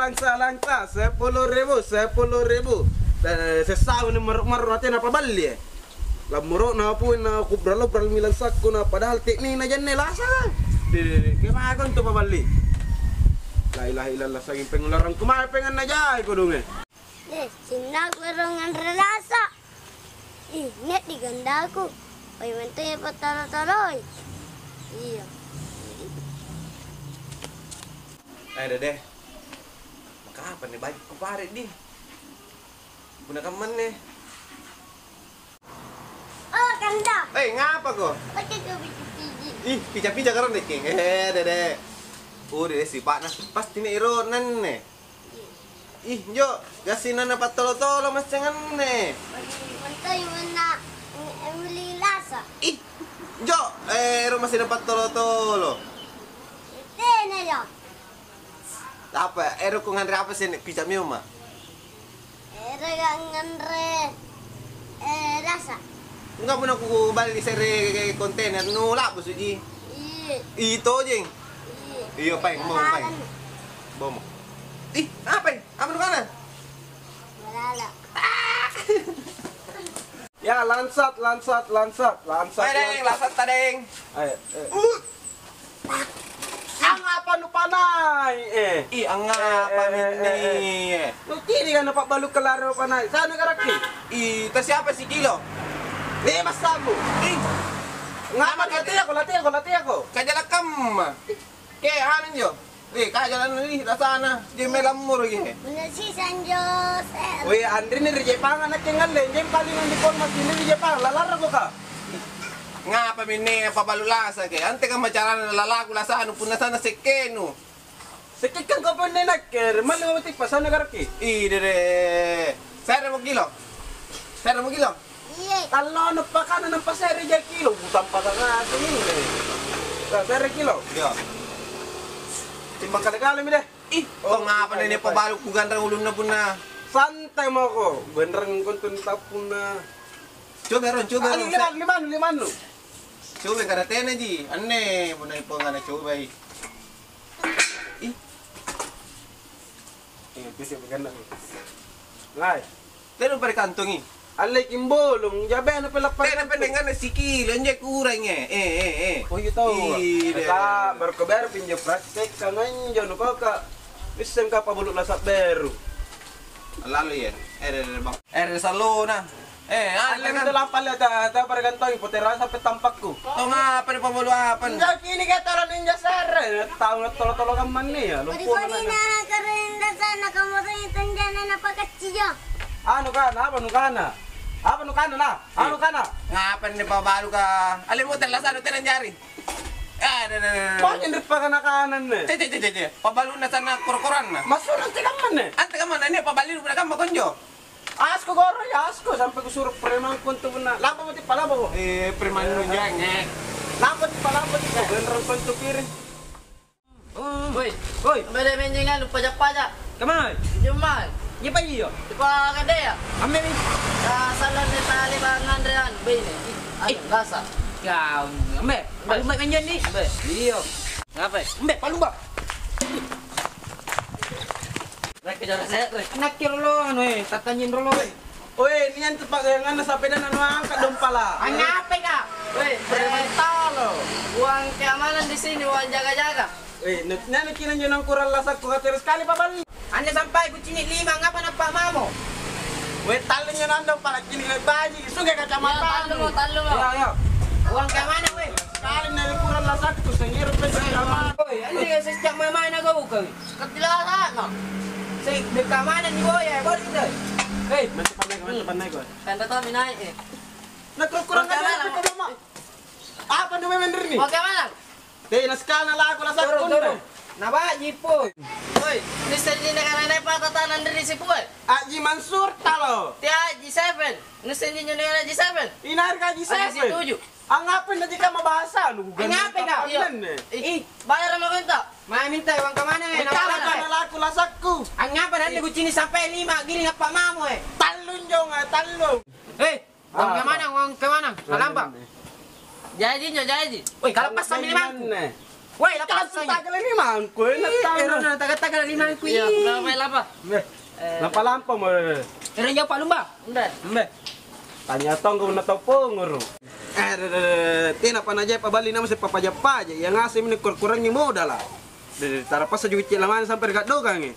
langsa 10.000 sesau ni maruk natin apa bali lamuro na po na kubralo milang sakko na padahal teknik na dyan lasa kaya makakon to pabali la ilaha illallah saging pengularang kumapengan na dyan ko dong sinagwerongan relasa net di gandaku ay mentay patalo-taloy iya ay deh makapan nih baju kupare di guna kaman nih oh ganda ngapa kok pakai biji-biji ih pica-pica karon deh king deh deh si pak nah pasti nih ironan nih ih jo gasinan apa tolo-tolo mas jangan nih mentay mana Emily lasa ih jo masih dapat tolo-tolo tena ya apa ku ngandre apa sih pica miu mah ngandre rasa enggak pernah aku balik di seri kontainer nolak bos uji itu jeng iya peng mau ih apa apa lu kana balala ya lansat Tadeng, lasat tadeng. ayo ang apa nu panay Ih, ang apa ini? lu kini kan dapat balu kelaro panay sana karaki Ih, tas siapa si Kilo? mas sabu Ih, ngapa latih ako kajalakam. Ke anin yo. Kajalan ni rasana. Di melamur ye. si Sanjos Wih, Andri ni Jepang anak yang ngalen, jem paling di format ini Jepang, lalar ko ka. Ngapa mini pabalulasa ke? Ante ka macaran lalaku lasa anu pun sana sekenu. Sakit kan kau pun nak ker, malu mati pasan negara ki. Ih, dere. Saya mau kilo. iya Kalau nu pakan ng pasere ja kilo, butang pa nga ini. Pasere kilo. Yo. Timbang kadang mi deh. Ih, ngapa ni pabalu ku gandang ulun na pun na. Santai mo ko, beneran kontun tapun na. Coba ron. Liman lu. Coba kada tena ji. Anne, bunay po nga na coba. Ih, Bisa maganda. Ngay. teno pare kantongi. Alay kimbolong, jabe ano pala pa. Tena pendengan na si Kilo, anje kurang eh. Oh gitu. Iya. Kita berkobar pinjam praktek kangen jono ka. Bisa ka pabuluk lasat beru. Lalu ya, bang. Salona. Alay ito lang pala ta para gantong ipotera sa petampakku. To nga pa ni pamuluapan. Enggak kini ka tara ninja sare. Tahu na tolo-tolo kan man niya. Lumpo Padi na. na karenda sana kamu rin tanjana na pagkatsiyo Ano kana na? Nga pa ni pabalo ka. Alam mo talaga sa tenan jari. Bakit hindi pa ka nakanan na? Te. Pabalo na sana korkoran na. Masunod ka man eh. Ante ka man ani pabalo na ka makonjo. Asko goro ya asko sampai ko suruk preman kunto na. Laba mo ti palaba ko. Preman no jang Laba ti palaba ti ko. Beneran kunto pirin. Hoy, bere menjengan pajak-pajak. Kamay. Jumal. Di pa iyo. Di pa kadea. Ame ni. Salon ni Taliban Andrean bini. Ay, gasa. Ya, ame. Palumay man yan ni. Iyo. Ngapa? Ame, palumba. Rek kejar saya, rek. Nakir lo ano tatanyin lo Oy, niyan tupak yang ano sa pedan ano ang kadong pala. Ngapa ka? Weh, Talo. uang keamanan di sini, uang jaga-jaga. Nana kinan yun ang kural lasak ko terus kali pa bali. Anda sampai kucing 5, ngapa na pa mamo? Weh, talo nyo nandang pala kini baji. Sugay kacamata. Talo mo. Ya. Uang keamanan, weh. Kali na yung kural lasak ko sa ngirot pa sa kacamata. Hoy, andi ka sa siyang mamay na gawa ka. Katilasan, no? Sa keamanan ni Boya, boleh kita. Hey, Panay ko. kanda to minay eh. Nagkukurang ka Wag ka na man. ko mo. Apa na may ni? Uang keamanan. Dey, naskal na lang ako lasak ko. Naba, jipo. Hoy, Mr. Jina kananay patatanan dari si Puy. Aji Mansur talo. Tia G7. Mr. Jina na G7. Inar ka G7. Ay, G7. Ang ngapin na di ka mabasa. Ay, ngapin ka. Bayar mo kunta. Maminta uang kemana eh? Nagkala ka na lang ako lasak ko. Ang nga pa nanti kucini sampai 5 giling apa mamo eh. Talon nyo nga, talon. Hei, uang kemana? Uang kemana? Kalampa. Jadi. Woi, kalapas kami 5. Woi, lapar Tak kala ni mangko na Ero na taga-taga lima ku. Iya, berapa lapa? Lampa-lampa mo. Ero jauh Pak Lumba. Enggak. Tanya tong kung nataw punguro. Tina pa na jay pabali naman sa papajapaja. Yang ngasih ini kurang yung modal lah. Tara pa sa juwit laman sampai dekat dogang eh.